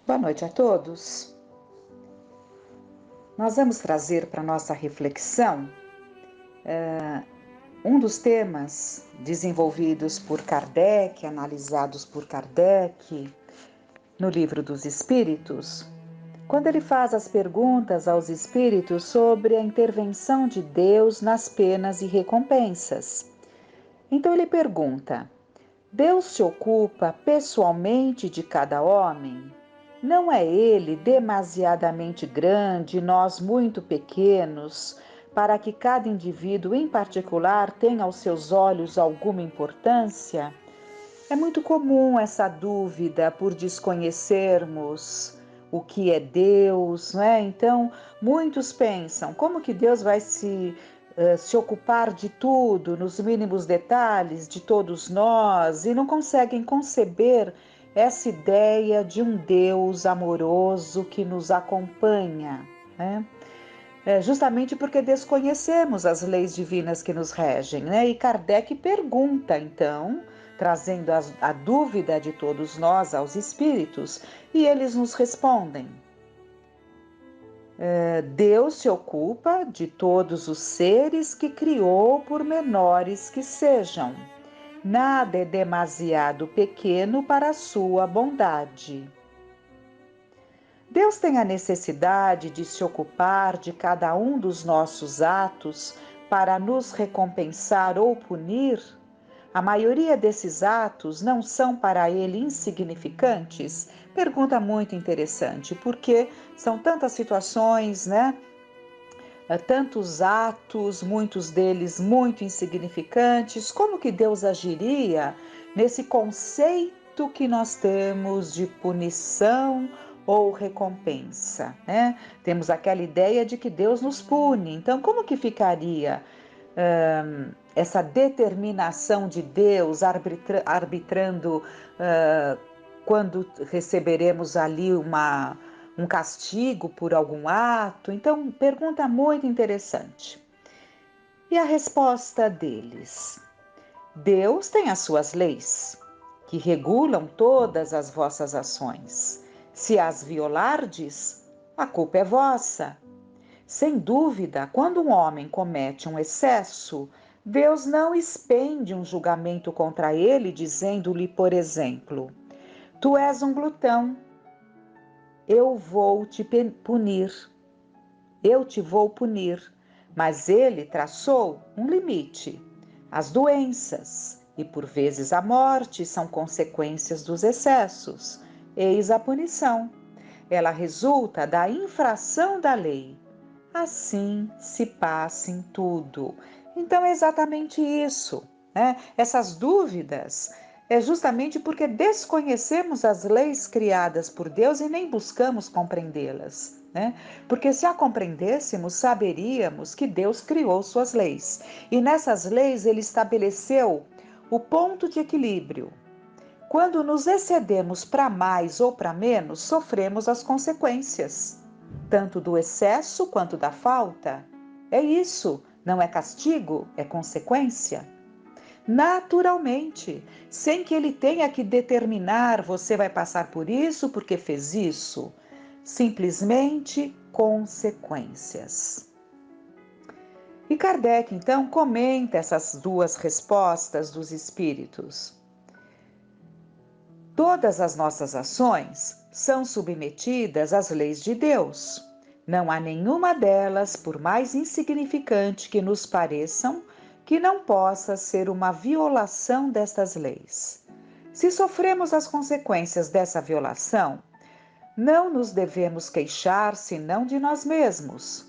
Boa noite a todos. Nós vamos trazer para nossa reflexão um dos temas desenvolvidos por Kardec, analisados por Kardec no Livro dos Espíritos, quando ele faz as perguntas aos espíritos sobre a intervenção de Deus nas penas e recompensas. Então ele pergunta: Deus se ocupa pessoalmente de cada homem? Não é ele demasiadamente grande, nós muito pequenos, para que cada indivíduo em particular tenha aos seus olhos alguma importância? É muito comum essa dúvida por desconhecermos o que é Deus, não é? Então, muitos pensam, como que Deus vai se ocupar de tudo, nos mínimos detalhes, de todos nós, e não conseguem conceber essa ideia de um Deus amoroso que nos acompanha, né? Justamente porque desconhecemos as leis divinas que nos regem, né? E Kardec pergunta, então, trazendo a dúvida de todos nós aos espíritos, e eles nos respondem. Deus se ocupa de todos os seres que criou, por menores que sejam. Nada é demasiado pequeno para a sua bondade. Deus tem a necessidade de se ocupar de cada um dos nossos atos para nos recompensar ou punir? A maioria desses atos não são para ele insignificantes? Pergunta muito interessante, porque são tantas situações, né? Tantos atos, muitos deles muito insignificantes. Como que Deus agiria nesse conceito que nós temos de punição ou recompensa, né? Temos aquela ideia de que Deus nos pune. Então, como que ficaria essa determinação de Deus arbitrando quando receberemos ali um castigo por algum ato? Então, pergunta muito interessante. E a resposta deles? Deus tem as suas leis, que regulam todas as vossas ações. Se as violardes, a culpa é vossa. Sem dúvida, quando um homem comete um excesso, Deus não expende um julgamento contra ele, dizendo-lhe, por exemplo, tu és um glutão, eu te vou punir. Mas ele traçou um limite. As doenças e por vezes a morte são consequências dos excessos. Eis a punição. Ela resulta da infração da lei. Assim se passa em tudo. Então é exatamente isso, né? Essas dúvidas é justamente porque desconhecemos as leis criadas por Deus e nem buscamos compreendê-las, né? Porque se a compreendêssemos, saberíamos que Deus criou suas leis. E nessas leis ele estabeleceu o ponto de equilíbrio. Quando nos excedemos para mais ou para menos, sofremos as consequências, tanto do excesso quanto da falta. É isso, não é castigo, é consequência. Naturalmente, sem que ele tenha que determinar, você vai passar por isso porque fez isso. Simplesmente consequências. E Kardec, então, comenta essas duas respostas dos espíritos. Todas as nossas ações são submetidas às leis de Deus. Não há nenhuma delas, por mais insignificante que nos pareçam, que não possa ser uma violação destas leis. Se sofremos as consequências dessa violação, não nos devemos queixar senão de nós mesmos,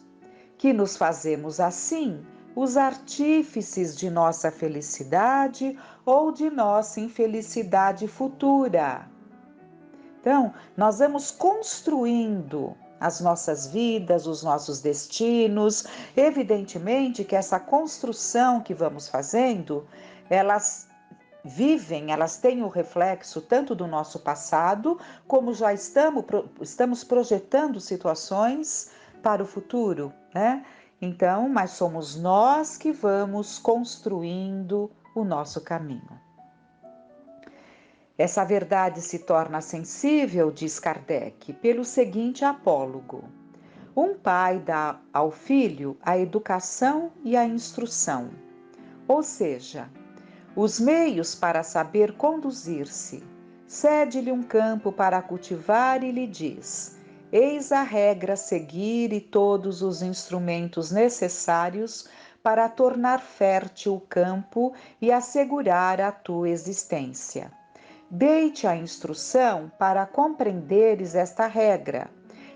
que nos fazemos assim os artífices de nossa felicidade ou de nossa infelicidade futura. Então, nós vamos construindo as nossas vidas, os nossos destinos. Evidentemente que essa construção que vamos fazendo, elas têm o reflexo tanto do nosso passado, como já estamos projetando situações para o futuro, né? Então, mas somos nós que vamos construindo o nosso caminho. Essa verdade se torna sensível, diz Kardec, pelo seguinte apólogo: um pai dá ao filho a educação e a instrução, ou seja, os meios para saber conduzir-se. Cede-lhe um campo para cultivar e lhe diz: eis a regra a seguir e todos os instrumentos necessários para tornar fértil o campo e assegurar a tua existência. Dei-te a instrução para compreenderes esta regra.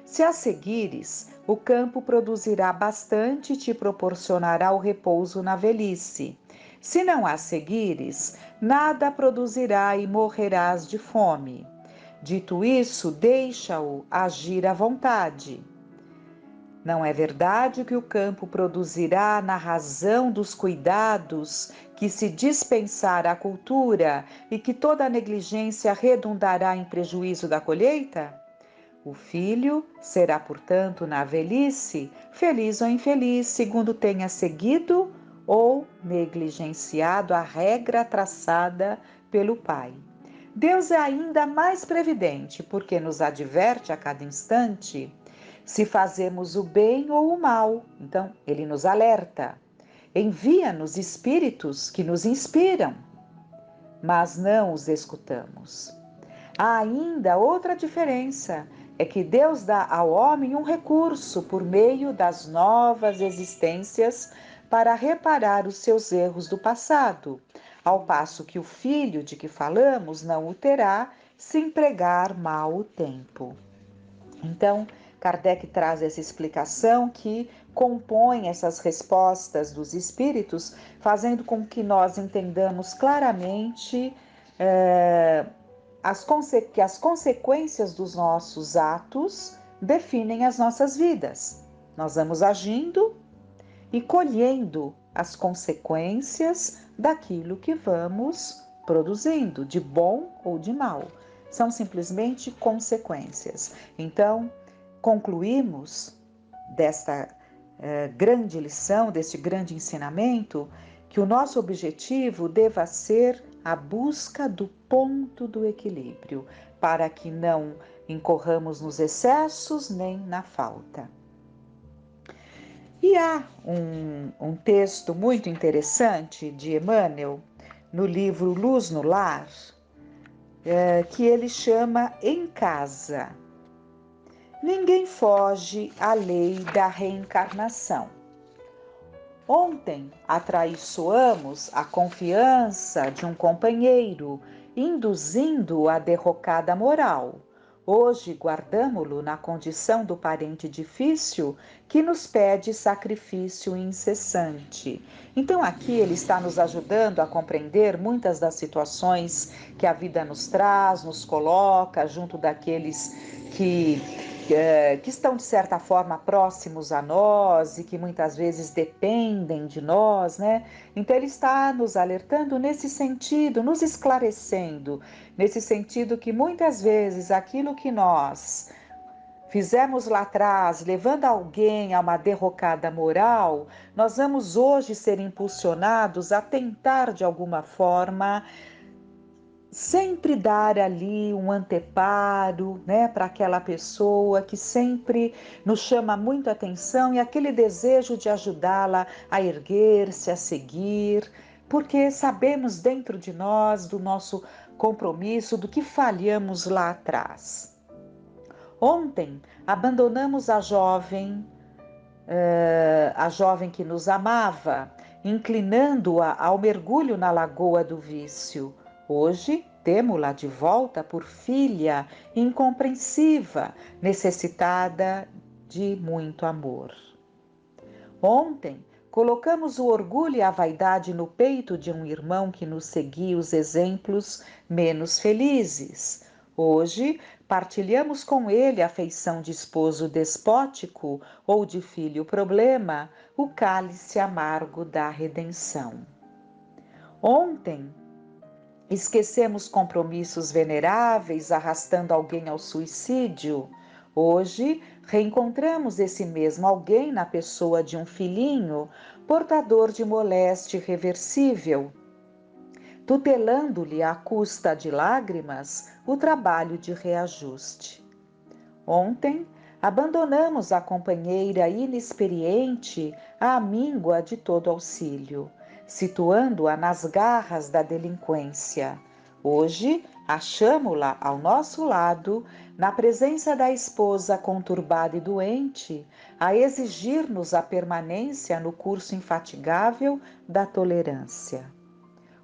Se a seguires, o campo produzirá bastante e te proporcionará o repouso na velhice. Se não a seguires, nada produzirá e morrerás de fome. Dito isso, deixa-o agir à vontade. Não é verdade que o campo produzirá na razão dos cuidados que se dispensar à cultura e que toda negligência redundará em prejuízo da colheita? O filho será, portanto, na velhice, feliz ou infeliz, segundo tenha seguido ou negligenciado a regra traçada pelo pai. Deus é ainda mais previdente, porque nos adverte a cada instante se fazemos o bem ou o mal. Então, ele nos alerta. Envia-nos espíritos que nos inspiram, mas não os escutamos. Há ainda outra diferença, é que Deus dá ao homem um recurso por meio das novas existências para reparar os seus erros do passado, ao passo que o filho de que falamos não o terá se empregar mal o tempo. Então, Kardec traz essa explicação que compõe essas respostas dos espíritos, fazendo com que nós entendamos claramente que as consequências dos nossos atos definem as nossas vidas. Nós vamos agindo e colhendo as consequências daquilo que vamos produzindo, de bom ou de mal. São simplesmente consequências. Então, concluímos desta grande lição, deste grande ensinamento, que o nosso objetivo deva ser a busca do ponto do equilíbrio, para que não incorramos nos excessos nem na falta. E há um texto muito interessante de Emmanuel, no livro Luz no Lar, que ele chama Em Casa. Ninguém foge à lei da reencarnação. Ontem atraiçoamos a confiança de um companheiro, induzindo-o à derrocada moral. Hoje guardamo-lo na condição do parente difícil que nos pede sacrifício incessante. Então aqui ele está nos ajudando a compreender muitas das situações que a vida nos traz, nos coloca junto daqueles que estão de certa forma próximos a nós e que muitas vezes dependem de nós, né? Então ele está nos alertando nesse sentido, nos esclarecendo, nesse sentido que muitas vezes aquilo que nós fizemos lá atrás, levando alguém a uma derrocada moral, nós vamos hoje ser impulsionados a tentar de alguma forma sempre dar ali um anteparo, né, para aquela pessoa que sempre nos chama muito a atenção e aquele desejo de ajudá-la a erguer-se, a seguir, porque sabemos dentro de nós do nosso compromisso, do que falhamos lá atrás. Ontem abandonamos a jovem que nos amava, inclinando-a ao mergulho na lagoa do vício. Hoje, temo-la de volta por filha incompreensiva, necessitada de muito amor. Ontem, colocamos o orgulho e a vaidade no peito de um irmão que nos seguia os exemplos menos felizes. Hoje, partilhamos com ele a afeição de esposo despótico ou de filho problema, o cálice amargo da redenção. Ontem, esquecemos compromissos veneráveis, arrastando alguém ao suicídio. Hoje, reencontramos esse mesmo alguém na pessoa de um filhinho, portador de moléstia irreversível. tutelando-lhe à custa de lágrimas o trabalho de reajuste. Ontem, abandonamos a companheira inexperiente à míngua de todo auxílio, situando-a nas garras da delinquência. Hoje, achamo-la ao nosso lado, na presença da esposa conturbada e doente, a exigir-nos a permanência no curso infatigável da tolerância.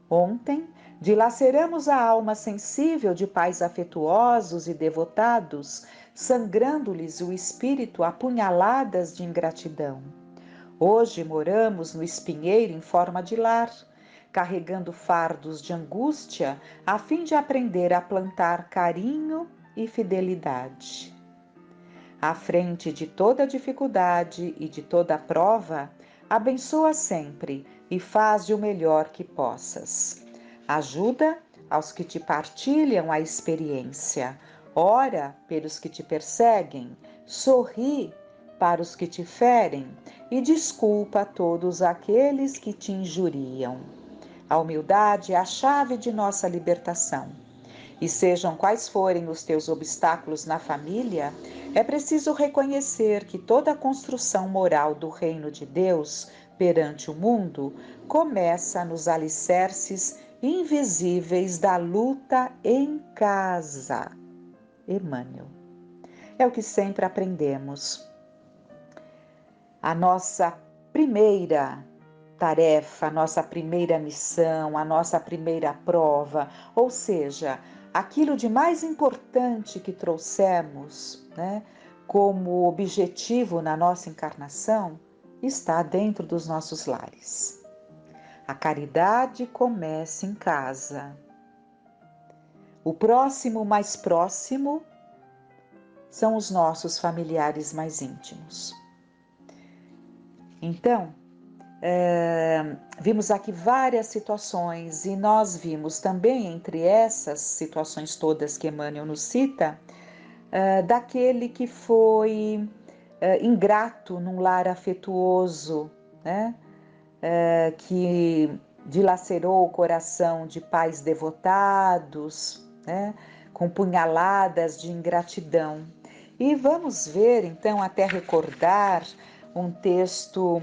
Ontem, dilaceramos a alma sensível de pais afetuosos e devotados, sangrando-lhes o espírito a punhaladas de ingratidão. Hoje moramos no espinheiro em forma de lar, carregando fardos de angústia a fim de aprender a plantar carinho e fidelidade. À frente de toda dificuldade e de toda prova, abençoa sempre e faze o melhor que possas. Ajuda aos que te partilham a experiência, ora pelos que te perseguem, sorri para os que te ferem e desculpa todos aqueles que te injuriam. A humildade é a chave de nossa libertação. E sejam quais forem os teus obstáculos na família, é preciso reconhecer que toda a construção moral do reino de Deus perante o mundo começa nos alicerces invisíveis da luta em casa. Emmanuel. É o que sempre aprendemos. A nossa primeira tarefa, a nossa primeira missão, a nossa primeira prova, ou seja, aquilo de mais importante que trouxemos, né, como objetivo na nossa encarnação, está dentro dos nossos lares. A caridade começa em casa. O próximo mais próximo são os nossos familiares mais íntimos. Então, vimos aqui várias situações e nós vimos também entre essas situações todas que Emmanuel nos cita, daquele que foi ingrato num lar afetuoso, né? Que dilacerou o coração de pais devotados, né? Com punhaladas de ingratidão. E vamos ver, então, até recordar um texto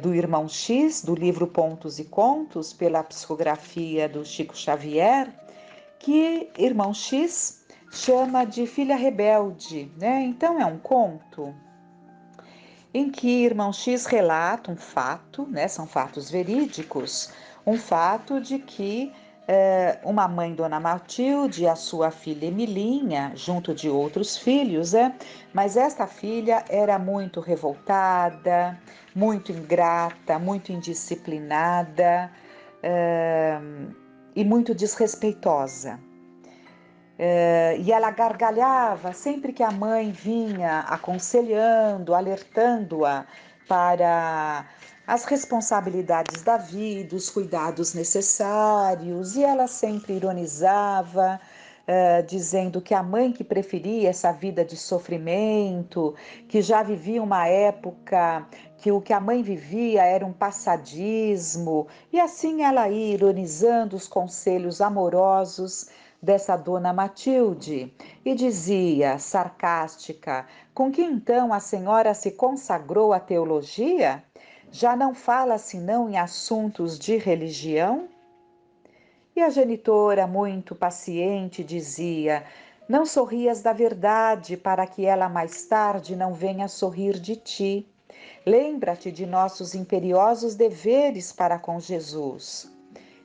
do Irmão X, do livro Pontos e Contos, pela psicografia do Chico Xavier, que Irmão X chama de Filha Rebelde, né? Então é um conto em que Irmão X relata um fato, né? São fatos verídicos, um fato de que uma mãe, Dona Matilde, e a sua filha Emilinha, junto de outros filhos, mas esta filha era muito revoltada, muito ingrata, muito indisciplinada e muito desrespeitosa. E ela gargalhava sempre que a mãe vinha aconselhando, alertando-a para as responsabilidades da vida, os cuidados necessários, e ela sempre ironizava, dizendo que a mãe que preferia essa vida de sofrimento, que já vivia uma época que o que a mãe vivia era um passadismo, e assim ela ia ironizando os conselhos amorosos dessa Dona Matilde e dizia, sarcástica: com que então a senhora se consagrou à teologia? Já não fala senão em assuntos de religião? E a genitora, muito paciente, dizia: não sorrias da verdade, para que ela mais tarde não venha sorrir de ti. Lembra-te de nossos imperiosos deveres para com Jesus.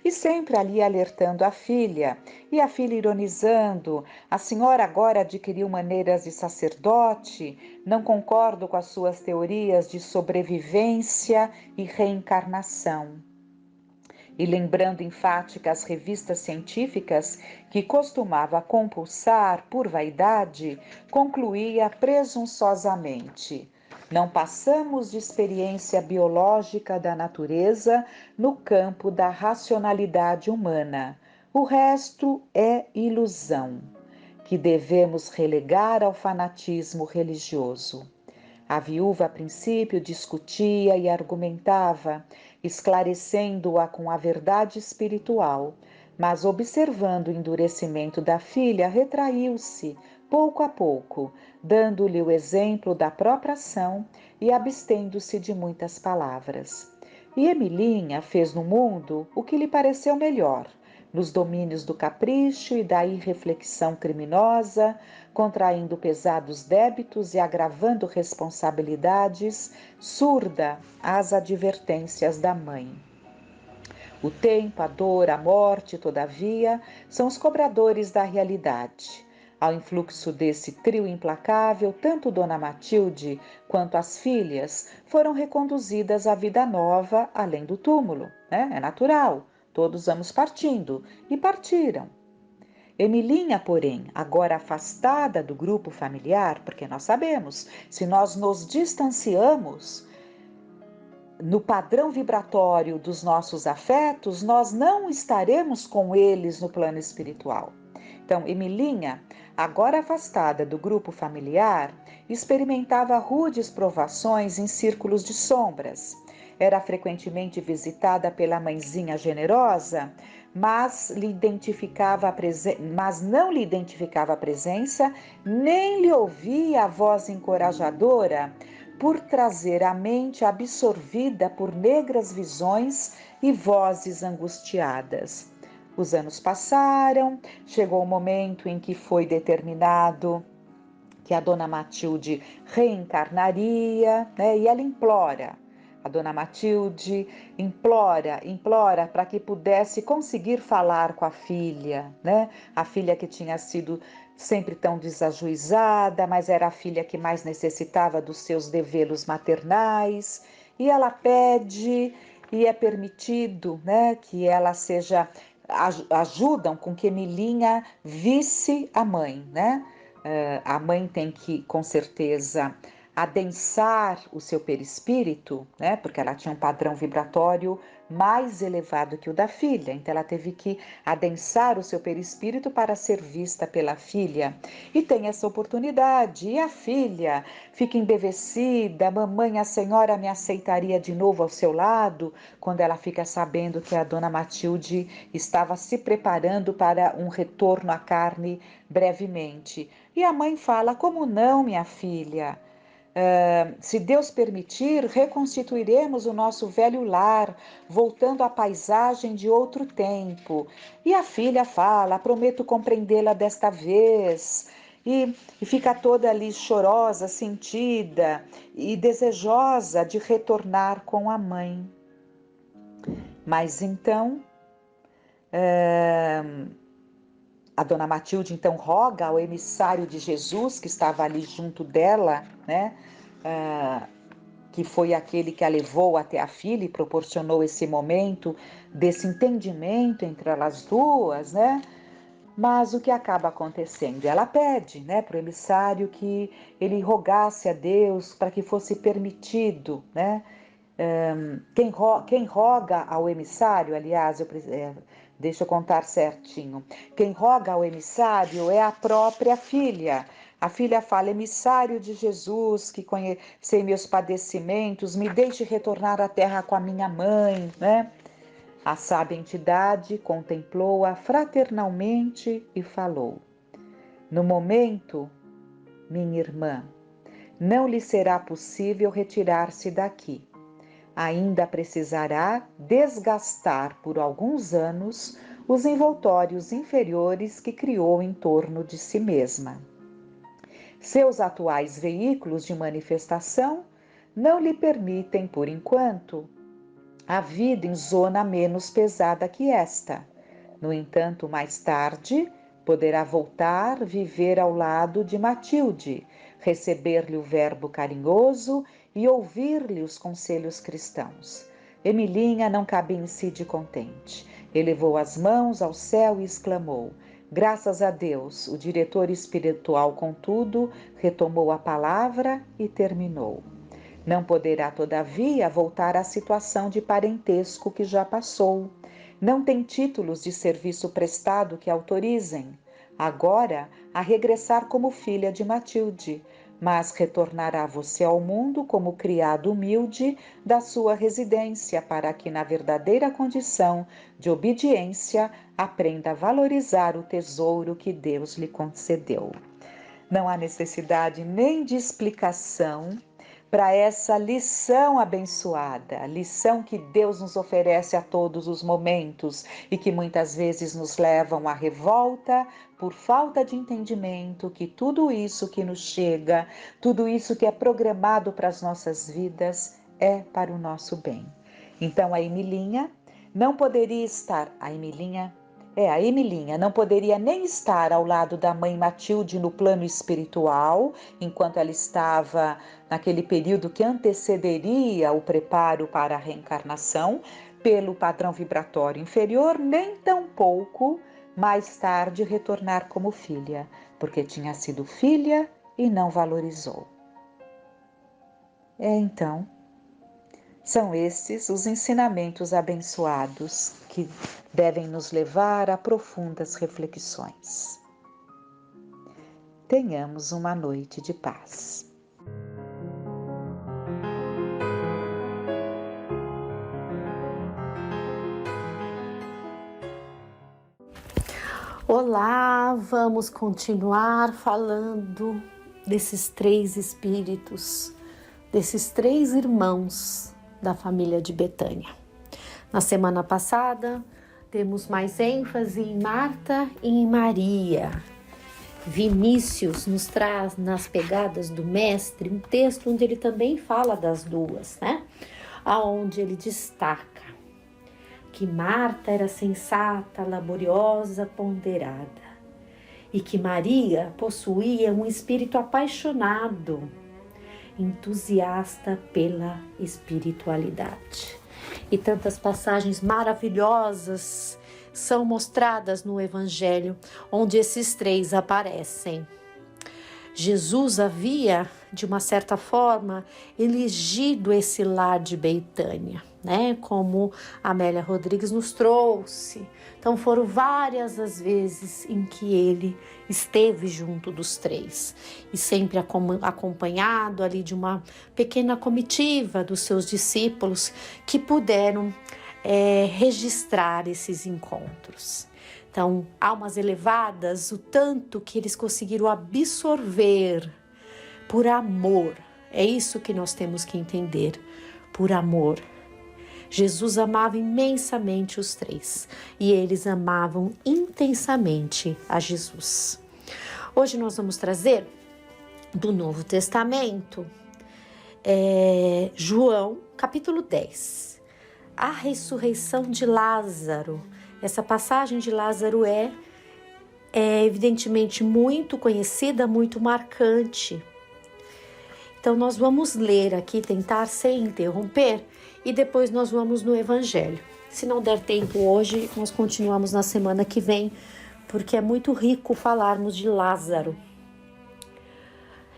E sempre ali alertando a filha, e a filha ironizando: a senhora agora adquiriu maneiras de sacerdote, não concordo com as suas teorias de sobrevivência e reencarnação. E lembrando enfáticas revistas científicas que costumava compulsar por vaidade, concluía presunçosamente: não passamos de experiência biológica da natureza no campo da racionalidade humana. O resto é ilusão, que devemos relegar ao fanatismo religioso. A viúva, a princípio, discutia e argumentava, esclarecendo-a com a verdade espiritual, mas observando o endurecimento da filha, retraiu-se, pouco a pouco, dando-lhe o exemplo da própria ação e abstendo-se de muitas palavras. E Emilinha fez no mundo o que lhe pareceu melhor, nos domínios do capricho e da irreflexão criminosa, contraindo pesados débitos e agravando responsabilidades, surda às advertências da mãe. O tempo, a dor, a morte, todavia, são os cobradores da realidade. Ao influxo desse trio implacável, tanto Dona Matilde quanto as filhas foram reconduzidas à vida nova além do túmulo. É natural, todos vamos partindo, e partiram. Emilinha, porém, agora afastada do grupo familiar, porque nós sabemos, se nós nos distanciamos no padrão vibratório dos nossos afetos, nós não estaremos com eles no plano espiritual. Então, Emilinha, agora afastada do grupo familiar, experimentava rudes provações em círculos de sombras. Era frequentemente visitada pela mãezinha generosa, mas não lhe identificava a presença, nem lhe ouvia a voz encorajadora, por trazer a mente absorvida por negras visões e vozes angustiadas. Os anos passaram, chegou o momento em que foi determinado que a Dona Matilde reencarnaria, e ela implora. A Dona Matilde implora para que pudesse conseguir falar com a filha, A filha que tinha sido sempre tão desajuizada, mas era a filha que mais necessitava dos seus develos maternais. E ela pede, e é permitido, que ela seja, ajudam com que Emilinha visse a mãe, A mãe tem que, com certeza, adensar o seu perispírito, porque ela tinha um padrão vibratório mais elevado que o da filha, então ela teve que adensar o seu perispírito para ser vista pela filha. E tem essa oportunidade, e a filha fica embevecida: mamãe, a senhora me aceitaria de novo ao seu lado? Quando ela fica sabendo que a Dona Matilde estava se preparando para um retorno à carne brevemente. E a mãe fala: como não, minha filha? Se Deus permitir, reconstituiremos o nosso velho lar, voltando à paisagem de outro tempo. E a filha fala: prometo compreendê-la desta vez. E fica toda ali chorosa, sentida e desejosa de retornar com a mãe. Mas então, a Dona Matilde então roga ao emissário de Jesus, que estava ali junto dela, que foi aquele que a levou até a filha e proporcionou esse momento desse entendimento entre elas duas, Mas o que acaba acontecendo? Ela pede, para o emissário que ele rogasse a Deus para que fosse permitido, Quem roga ao emissário, aliás, deixa eu contar certinho. Quem roga ao emissário é a própria filha. A filha fala: emissário de Jesus, que conhecei meus padecimentos, me deixe retornar à terra com a minha mãe, A sábia entidade contemplou-a fraternalmente e falou: no momento, minha irmã, não lhe será possível retirar-se daqui. Ainda precisará desgastar por alguns anos os envoltórios inferiores que criou em torno de si mesma. Seus atuais veículos de manifestação não lhe permitem, por enquanto, a vida em zona menos pesada que esta. No entanto, mais tarde, poderá voltar viver ao lado de Matilde, receber-lhe o verbo carinhoso e ouvir-lhe os conselhos cristãos. Emilinha não cabia em si de contente. Elevou as mãos ao céu e exclamou: graças a Deus. O diretor espiritual, contudo, retomou a palavra e terminou: não poderá, todavia, voltar à situação de parentesco que já passou. Não tem títulos de serviço prestado que autorizem, agora, a regressar como filha de Matilde, mas retornará você ao mundo como criado humilde da sua residência, para que, na verdadeira condição de obediência, aprenda a valorizar o tesouro que Deus lhe concedeu. Não há necessidade nem de explicação para essa lição abençoada, a lição que Deus nos oferece a todos os momentos e que muitas vezes nos levam à revolta por falta de entendimento que tudo isso que nos chega, tudo isso que é programado para as nossas vidas é para o nosso bem. Então a Emilinha não poderia estar, a Emilinha não poderia nem estar ao lado da mãe Matilde no plano espiritual, enquanto ela estava naquele período que antecederia o preparo para a reencarnação, pelo padrão vibratório inferior, nem tampouco mais tarde retornar como filha, porque tinha sido filha e não valorizou. Então, são estes os ensinamentos abençoados que devem nos levar a profundas reflexões. Tenhamos uma noite de paz. Olá, vamos continuar falando desses três espíritos, desses três irmãos da família de Betânia. Na semana passada, temos mais ênfase em Marta e em Maria. Vinícius nos traz nas pegadas do mestre um texto onde ele também fala das duas, né? Aonde ele destaca que Marta era sensata, laboriosa, ponderada, e que Maria possuía um espírito apaixonado, entusiasta pela espiritualidade. E tantas passagens maravilhosas são mostradas no Evangelho, onde esses três aparecem. Jesus havia, de uma certa forma, elegido esse lar de Betânia, né? Como a Amélia Rodrigues nos trouxe. Então foram várias as vezes em que ele esteve junto dos três e sempre acompanhado ali de uma pequena comitiva dos seus discípulos que puderam registrar esses encontros. Então, almas elevadas, o tanto que eles conseguiram absorver por amor. É isso que nós temos que entender, por amor. Jesus amava imensamente os três e eles amavam intensamente a Jesus. Hoje nós vamos trazer do Novo Testamento, João, capítulo 10, a ressurreição de Lázaro. Essa passagem de Lázaro é evidentemente muito conhecida, muito marcante. Então nós vamos ler aqui, tentar sem interromper, e depois nós vamos no Evangelho. Se não der tempo hoje, nós continuamos na semana que vem, porque é muito rico falarmos de Lázaro.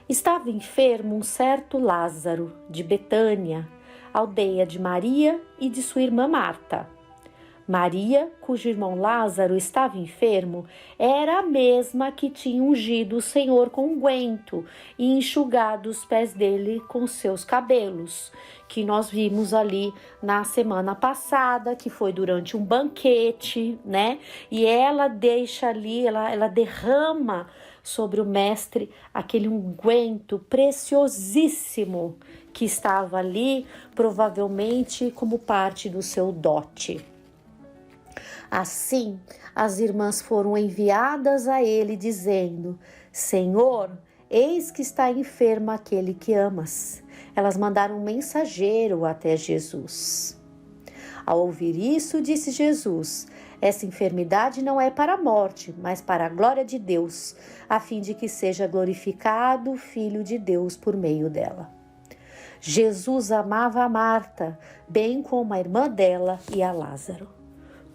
Estava enfermo um certo Lázaro, de Betânia, aldeia de Maria e de sua irmã Marta. Maria, cujo irmão Lázaro estava enfermo, era a mesma que tinha ungido o Senhor com unguento e enxugado os pés dele com seus cabelos, que nós vimos ali na semana passada, que foi durante um banquete, né? E ela deixa ali, ela derrama sobre o mestre aquele unguento preciosíssimo que estava ali, provavelmente como parte do seu dote. Assim, as irmãs foram enviadas a ele, dizendo: Senhor, eis que está enfermo aquele que amas. Elas mandaram um mensageiro até Jesus. Ao ouvir isso, disse Jesus: essa enfermidade não é para a morte, mas para a glória de Deus, a fim de que seja glorificado o Filho de Deus por meio dela. Jesus amava a Marta, bem como a irmã dela e a Lázaro.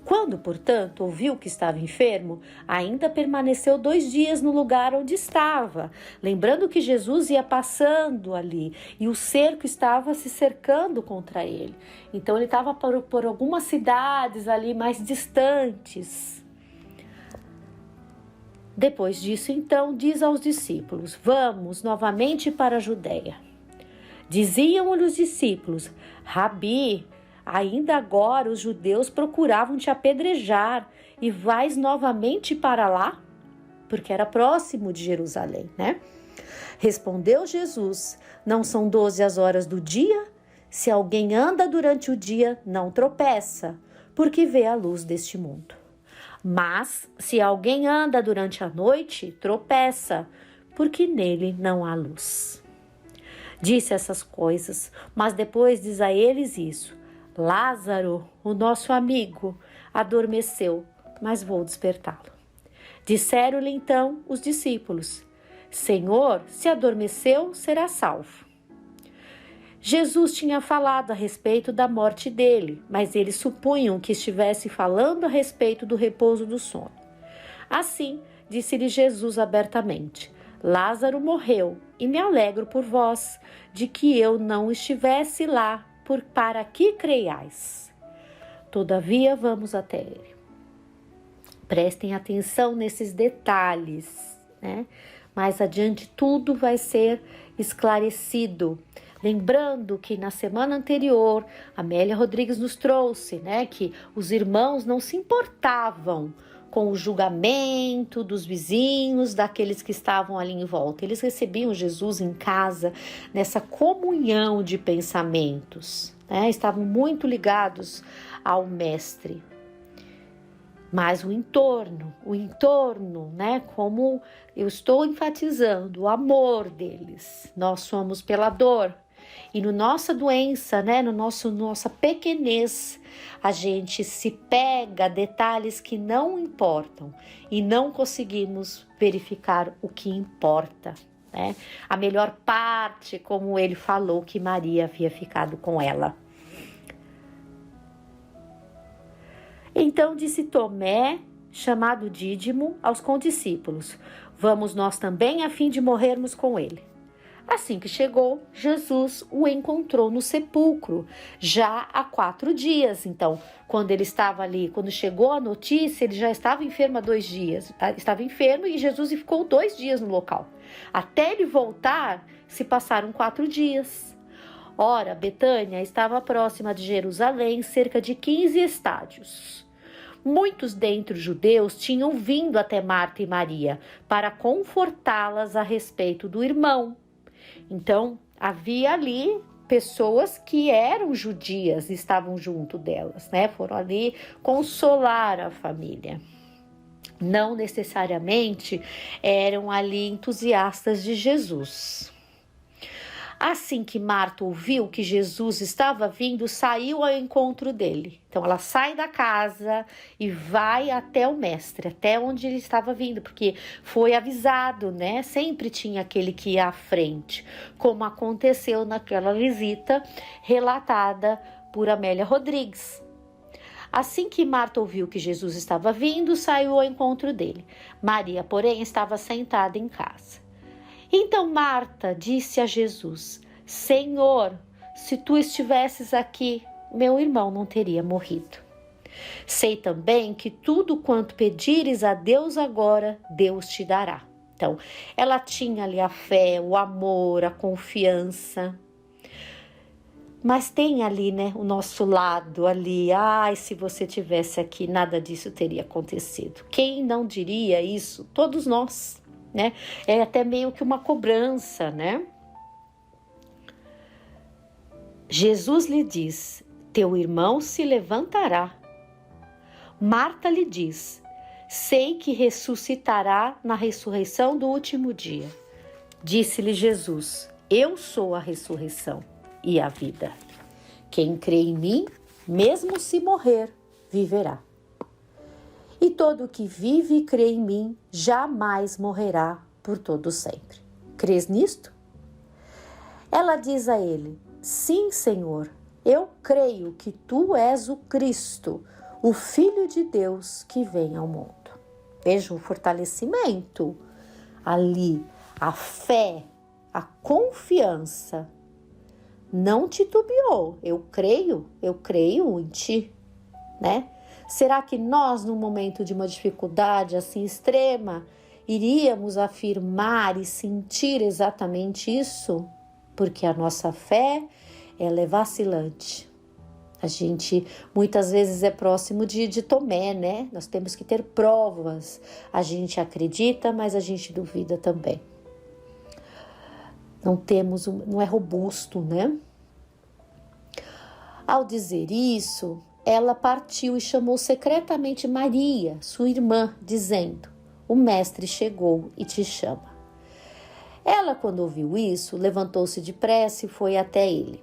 Quando, portanto, ouviu que estava enfermo, ainda permaneceu 2 dias no lugar onde estava, lembrando que Jesus ia passando ali e o cerco estava se cercando contra ele. Então ele estava por algumas cidades ali mais distantes. Depois disso, então, diz aos discípulos: vamos novamente para a Judeia. Diziam-lhe os discípulos: Rabi, ainda agora os judeus procuravam te apedrejar e vais novamente para lá? Porque era próximo de Jerusalém, né? Respondeu Jesus: não são 12 as horas do dia? Se alguém anda durante o dia, não tropeça, porque vê a luz deste mundo. Mas se alguém anda durante a noite, tropeça, porque nele não há luz. Disse essas coisas, mas depois diz a eles isso: Lázaro, o nosso amigo, adormeceu, mas vou despertá-lo. Disseram-lhe então os discípulos: Senhor, se adormeceu, será salvo. Jesus tinha falado a respeito da morte dele, mas eles supunham que estivesse falando a respeito do repouso do sono. Assim, disse-lhe Jesus abertamente: Lázaro morreu, e me alegro por vós, de que eu não estivesse lá, para que creiais. Todavia, vamos até ele. Prestem atenção nesses detalhes, né? Mais adiante tudo vai ser esclarecido. Lembrando que na semana anterior, Amélia Rodrigues nos trouxe, né, que os irmãos não se importavam com o julgamento dos vizinhos, daqueles que estavam ali em volta. Eles recebiam Jesus em casa, nessa comunhão de pensamentos, né? Estavam muito ligados ao Mestre. Mas o entorno, né? Como eu estou enfatizando, o amor deles. Nós somos pela dor. E na nossa doença, né? Nossa pequenez, a gente se pega a detalhes que não importam e não conseguimos verificar o que importa, né? A melhor parte, como ele falou, que Maria havia ficado com ela. Então disse Tomé, chamado Dídimo, aos condiscípulos: vamos nós também a fim de morrermos com ele. Assim que chegou, Jesus o encontrou no sepulcro, já há 4 dias. Então, quando ele estava ali, quando chegou a notícia, ele já estava enfermo há 2 dias. Estava enfermo e Jesus ficou 2 dias no local. Até ele voltar, se passaram 4 dias. Ora, Betânia estava próxima de Jerusalém, cerca de 15 estádios. Muitos dentre os judeus tinham vindo até Marta e Maria para confortá-las a respeito do irmão. Então, havia ali pessoas que eram judias e estavam junto delas, né? Foram ali consolar a família. Não necessariamente eram ali entusiastas de Jesus. Assim que Marta ouviu que Jesus estava vindo, saiu ao encontro dele. Então ela sai da casa e vai até o mestre, até onde ele estava vindo, porque foi avisado, né? Sempre tinha aquele que ia à frente, como aconteceu naquela visita relatada por Amélia Rodrigues. Assim que Marta ouviu que Jesus estava vindo, saiu ao encontro dele. Maria, porém, estava sentada em casa. Então Marta disse a Jesus: Senhor, se tu estivesses aqui, meu irmão não teria morrido. Sei também que tudo quanto pedires a Deus agora, Deus te dará. Então, ela tinha ali a fé, o amor, a confiança. Mas tem ali, né, o nosso lado ali. Ai, se você tivesse aqui, nada disso teria acontecido. Quem não diria isso? Todos nós. Né? É até meio que uma cobrança, né? Jesus lhe diz: teu irmão se levantará. Marta lhe diz: sei que ressuscitará na ressurreição do último dia. Disse-lhe Jesus: eu sou a ressurreição e a vida. Quem crê em mim, mesmo se morrer, viverá. E todo o que vive e crê em mim jamais morrerá por todo sempre. Crês nisto? Ela diz a ele: sim, Senhor, eu creio que tu és o Cristo, o Filho de Deus que vem ao mundo. Veja o fortalecimento ali, a fé, a confiança. Não titubeou, eu creio em ti, né? Será que nós, num momento de uma dificuldade assim extrema, iríamos afirmar e sentir exatamente isso? Porque a nossa fé, ela é vacilante. A gente muitas vezes é próximo de Tomé, né? Nós temos que ter provas. A gente acredita, mas a gente duvida também. Não é robusto, né? Ao dizer isso, ela partiu e chamou secretamente Maria, sua irmã, dizendo: o mestre chegou e te chama. Ela, quando ouviu isso, levantou-se depressa e foi até ele.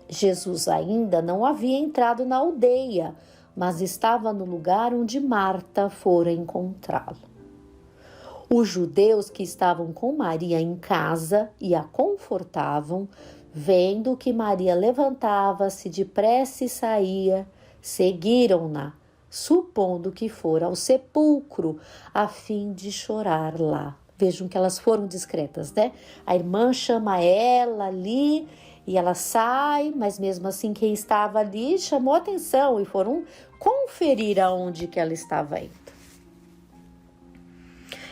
Jesus ainda não havia entrado na aldeia, mas estava no lugar onde Marta fora encontrá-lo. Os judeus que estavam com Maria em casa e a confortavam, vendo que Maria levantava-se depressa e saía, seguiram-na, supondo que fora ao sepulcro, a fim de chorar lá. Vejam que elas foram discretas, né? A irmã chama ela ali e ela sai, mas mesmo assim quem estava ali chamou atenção e foram conferir aonde que ela estava indo.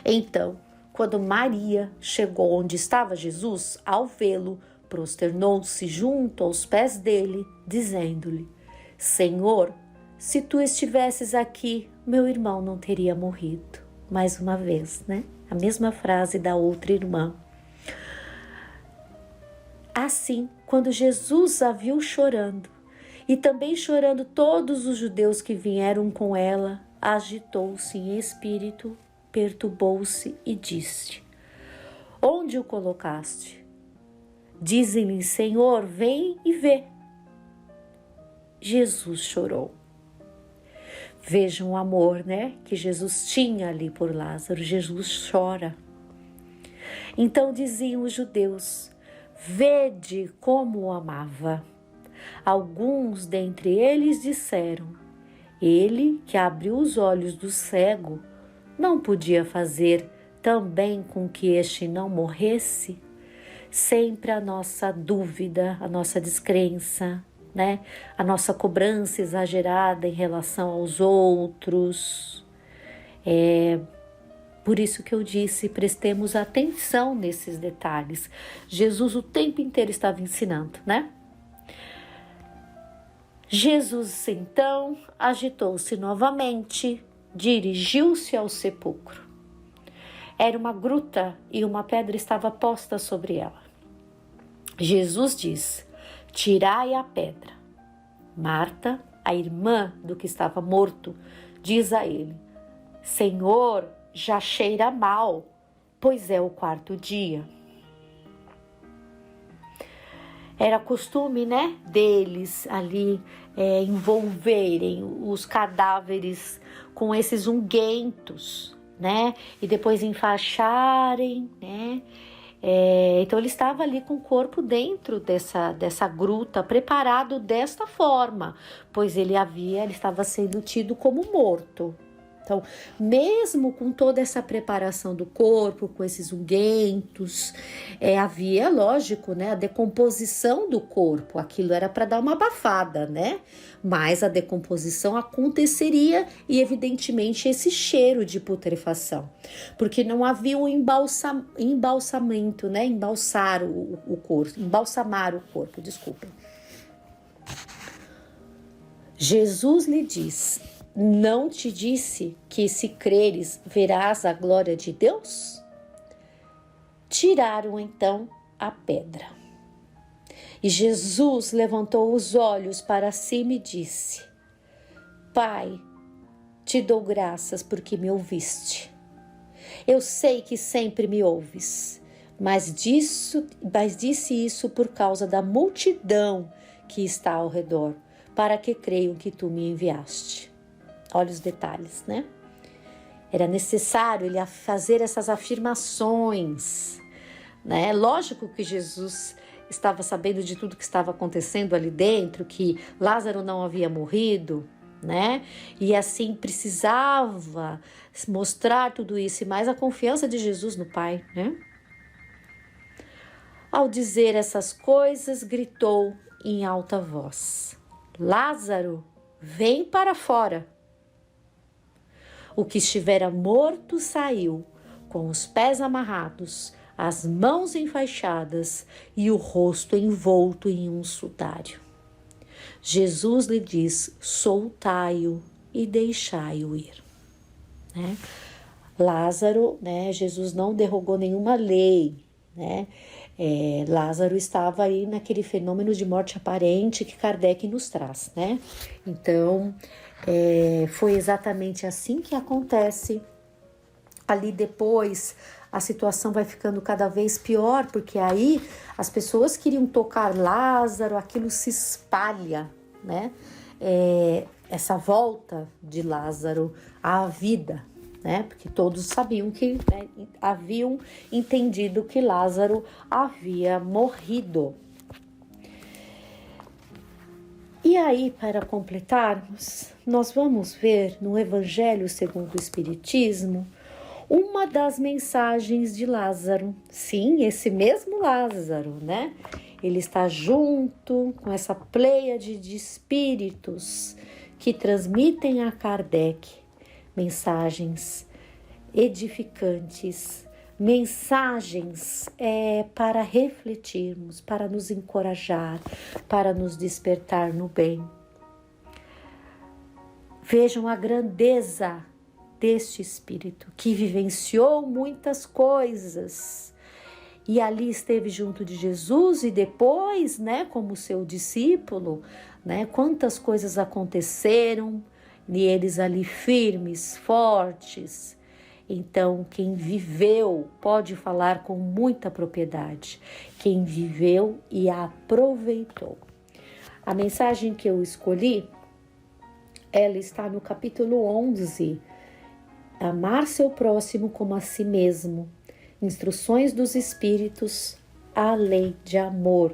Então, quando Maria chegou onde estava Jesus, ao vê-lo, prosternou-se junto aos pés dele, dizendo-lhe: Senhor, se tu estivesses aqui, meu irmão não teria morrido. Mais uma vez, né? A mesma frase da outra irmã. Assim, quando Jesus a viu chorando, e também chorando todos os judeus que vieram com ela, agitou-se em espírito, perturbou-se e disse: Onde o colocaste? Dizem-lhe: Senhor, vem e vê. Jesus chorou. Vejam o amor, né, que Jesus tinha ali por Lázaro. Jesus chora. Então diziam os judeus: Vede como o amava. Alguns dentre eles disseram: Ele que abriu os olhos do cego, não podia fazer também com que este não morresse? Sempre a nossa dúvida, a nossa descrença, né? A nossa cobrança exagerada em relação aos outros. Por isso que eu disse, prestemos atenção nesses detalhes. Jesus o tempo inteiro estava ensinando, né? Jesus, então, agitou-se novamente, dirigiu-se ao sepulcro. Era uma gruta e uma pedra estava posta sobre ela. Jesus diz: Tirai a pedra. Marta, a irmã do que estava morto, diz a ele: Senhor, já cheira mal, pois é o 4º dia. Era costume, né, deles ali envolverem os cadáveres com esses unguentos, né, e depois enfaixarem, né. Então ele estava ali com o corpo dentro dessa gruta, preparado desta forma, pois ele estava sendo tido como morto. Então, mesmo com toda essa preparação do corpo, com esses unguentos, havia, lógico, né, a decomposição do corpo. Aquilo era para dar uma abafada, né? Mas a decomposição aconteceria e, evidentemente, esse cheiro de putrefação. Porque não havia um embalsamento, né? Embalsamar o corpo, desculpem. Jesus lhe diz: Não te disse que, se creres, verás a glória de Deus? Tiraram então a pedra. E Jesus levantou os olhos para cima e disse: Pai, te dou graças porque me ouviste. Eu sei que sempre me ouves, mas disse isso por causa da multidão que está ao redor, para que creiam que tu me enviaste. Olha os detalhes, né? Era necessário ele fazer essas afirmações, né? Lógico que Jesus estava sabendo de tudo que estava acontecendo ali dentro, que Lázaro não havia morrido, né? E assim precisava mostrar tudo isso e mais a confiança de Jesus no Pai, né? Ao dizer essas coisas, gritou em alta voz: Lázaro, vem para fora. O que estivera morto saiu, com os pés amarrados, as mãos enfaixadas e o rosto envolto em um sudário. Jesus lhe diz: soltai-o e deixai-o ir. Né? Lázaro, né? Jesus não derrogou nenhuma lei, né? Lázaro estava aí naquele fenômeno de morte aparente que Kardec nos traz, né? Então, foi exatamente assim que acontece. Ali depois, a situação vai ficando cada vez pior, porque aí as pessoas queriam tocar Lázaro, aquilo se espalha, né? Essa volta de Lázaro à vida, né? Porque todos sabiam que, né, haviam entendido que Lázaro havia morrido. E aí, para completarmos, nós vamos ver no Evangelho segundo o Espiritismo uma das mensagens de Lázaro. Sim, esse mesmo Lázaro, né? Ele está junto com essa pleiade de espíritos que transmitem a Kardec mensagens edificantes, mensagens para refletirmos, para nos encorajar, para nos despertar no bem. Vejam a grandeza deste espírito que vivenciou muitas coisas e ali esteve junto de Jesus e depois, né, como seu discípulo, né, quantas coisas aconteceram e eles ali firmes, fortes. Então, quem viveu pode falar com muita propriedade. Quem viveu e aproveitou. A mensagem que eu escolhi, ela está no capítulo 11, Amar seu próximo como a si mesmo, Instruções dos Espíritos, a Lei de Amor,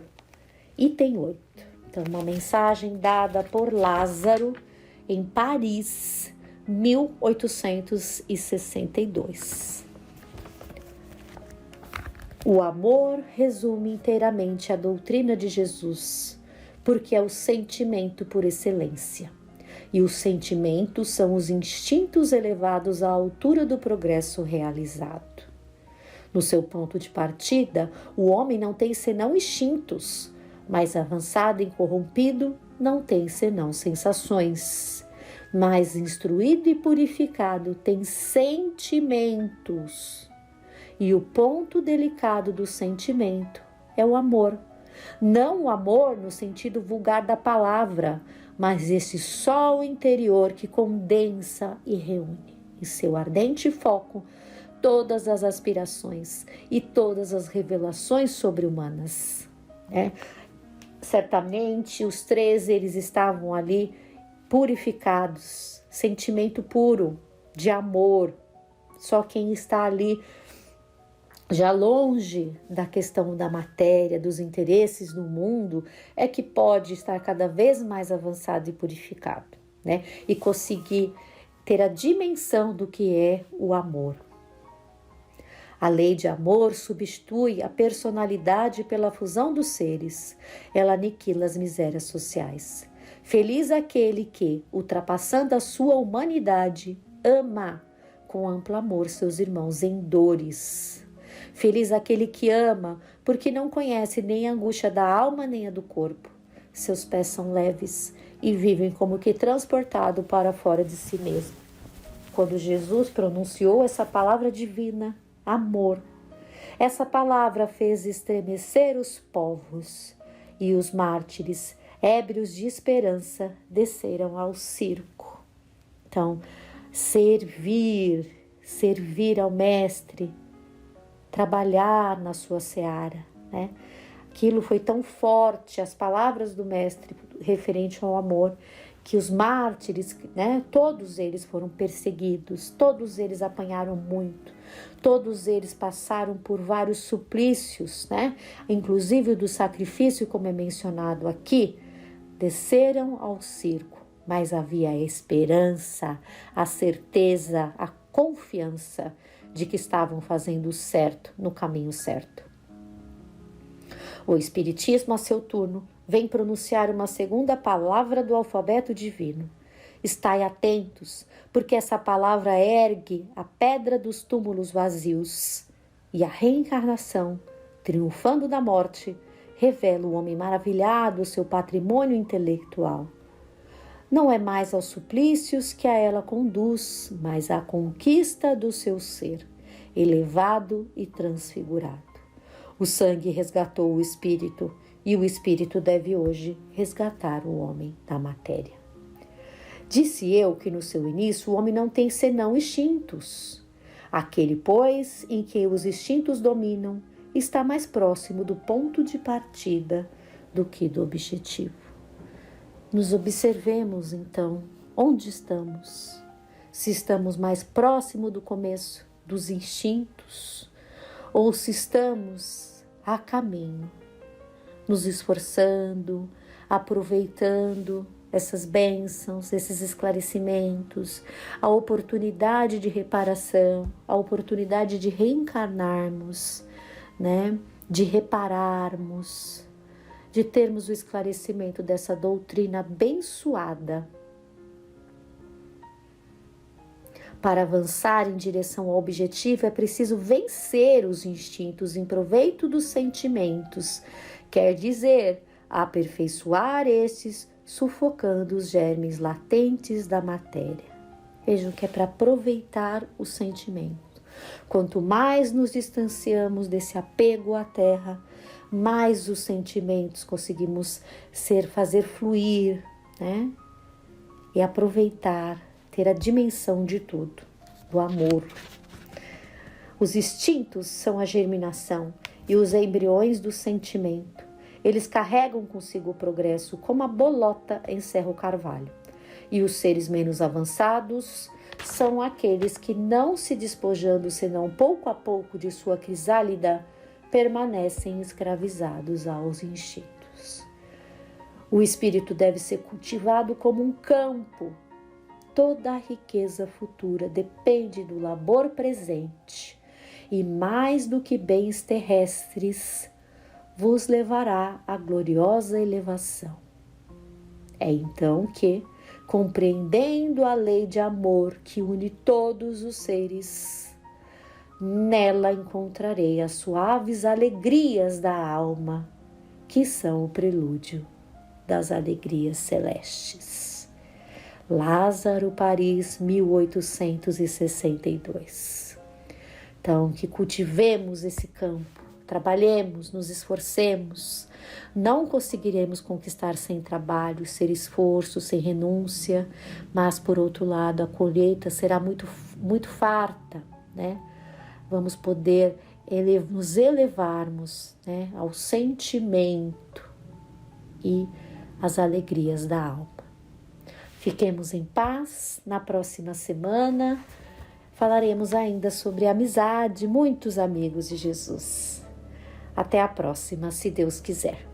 item 8. Então, uma mensagem dada por Lázaro em Paris, 1862. O amor resume inteiramente a doutrina de Jesus, porque é o sentimento por excelência. E os sentimentos são os instintos elevados à altura do progresso realizado. No seu ponto de partida, o homem não tem senão instintos, mas avançado e corrompido não tem senão sensações. Mas instruído e purificado tem sentimentos. E o ponto delicado do sentimento é o amor. Não o amor no sentido vulgar da palavra, mas esse sol interior que condensa e reúne em seu ardente foco todas as aspirações e todas as revelações sobre-humanas. Certamente os três eles estavam ali purificados, sentimento puro de amor. Só quem está ali já longe da questão da matéria, dos interesses no mundo, é que pode estar cada vez mais avançado e purificado, né? E conseguir ter a dimensão do que é o amor. A lei de amor substitui a personalidade pela fusão dos seres. Ela aniquila as misérias sociais. Feliz aquele que, ultrapassando a sua humanidade, ama com amplo amor seus irmãos em dores. Feliz aquele que ama, porque não conhece nem a angústia da alma nem a do corpo. Seus pés são leves e vivem como que transportado para fora de si mesmo. Quando Jesus pronunciou essa palavra divina, amor, essa palavra fez estremecer os povos e os mártires, ébrios de esperança, desceram ao circo. Então, servir ao mestre, trabalhar na sua seara, né? Aquilo foi tão forte, as palavras do mestre referente ao amor, que os mártires, né? Todos eles foram perseguidos, todos eles apanharam muito, todos eles passaram por vários suplícios, né? Inclusive o do sacrifício, como é mencionado aqui, desceram ao circo, mas havia a esperança, a certeza, a confiança de que estavam fazendo o certo, no caminho certo. O Espiritismo, a seu turno, vem pronunciar uma segunda palavra do alfabeto divino. Estai atentos, porque essa palavra ergue a pedra dos túmulos vazios e a reencarnação, triunfando da morte, revela o homem maravilhado o seu patrimônio intelectual. Não é mais aos suplícios que a ela conduz, mas à conquista do seu ser, elevado e transfigurado. O sangue resgatou o espírito, e o espírito deve hoje resgatar o homem da matéria. Disse eu que no seu início o homem não tem senão instintos. Aquele, pois, em que os instintos dominam, está mais próximo do ponto de partida do que do objetivo. Nos observemos, então, onde estamos. Se estamos mais próximo do começo dos instintos, ou se estamos a caminho, nos esforçando, aproveitando essas bênçãos, esses esclarecimentos, a oportunidade de reparação, a oportunidade de reencarnarmos, né? De repararmos, de termos o esclarecimento dessa doutrina abençoada. Para avançar em direção ao objetivo é preciso vencer os instintos em proveito dos sentimentos, quer dizer, aperfeiçoar estes, sufocando os germes latentes da matéria. Vejam que é para aproveitar o sentimento. Quanto mais nos distanciamos desse apego à terra, mais os sentimentos conseguimos fazer fluir, né? E aproveitar, ter a dimensão de tudo, do amor. Os instintos são a germinação e os embriões do sentimento. Eles carregam consigo o progresso, como a bolota encerra o carvalho. E os seres menos avançados são aqueles que, não se despojando senão pouco a pouco de sua crisálida, permanecem escravizados aos instintos. O espírito deve ser cultivado como um campo. Toda a riqueza futura depende do labor presente, e mais do que bens terrestres, vos levará à gloriosa elevação. É então que, compreendendo a lei de amor que une todos os seres, nela encontrarei as suaves alegrias da alma, que são o prelúdio das alegrias celestes. Lázaro, Paris, 1862. Então, que cultivemos esse campo, trabalhemos, nos esforcemos. Não conseguiremos conquistar sem trabalho, sem esforço, sem renúncia, mas, por outro lado, a colheita será muito, muito farta, né? Vamos poder nos elevarmos, né, ao sentimento e às alegrias da alma. Fiquemos em paz. Na próxima semana falaremos ainda sobre amizade, muitos amigos de Jesus. Até a próxima, se Deus quiser.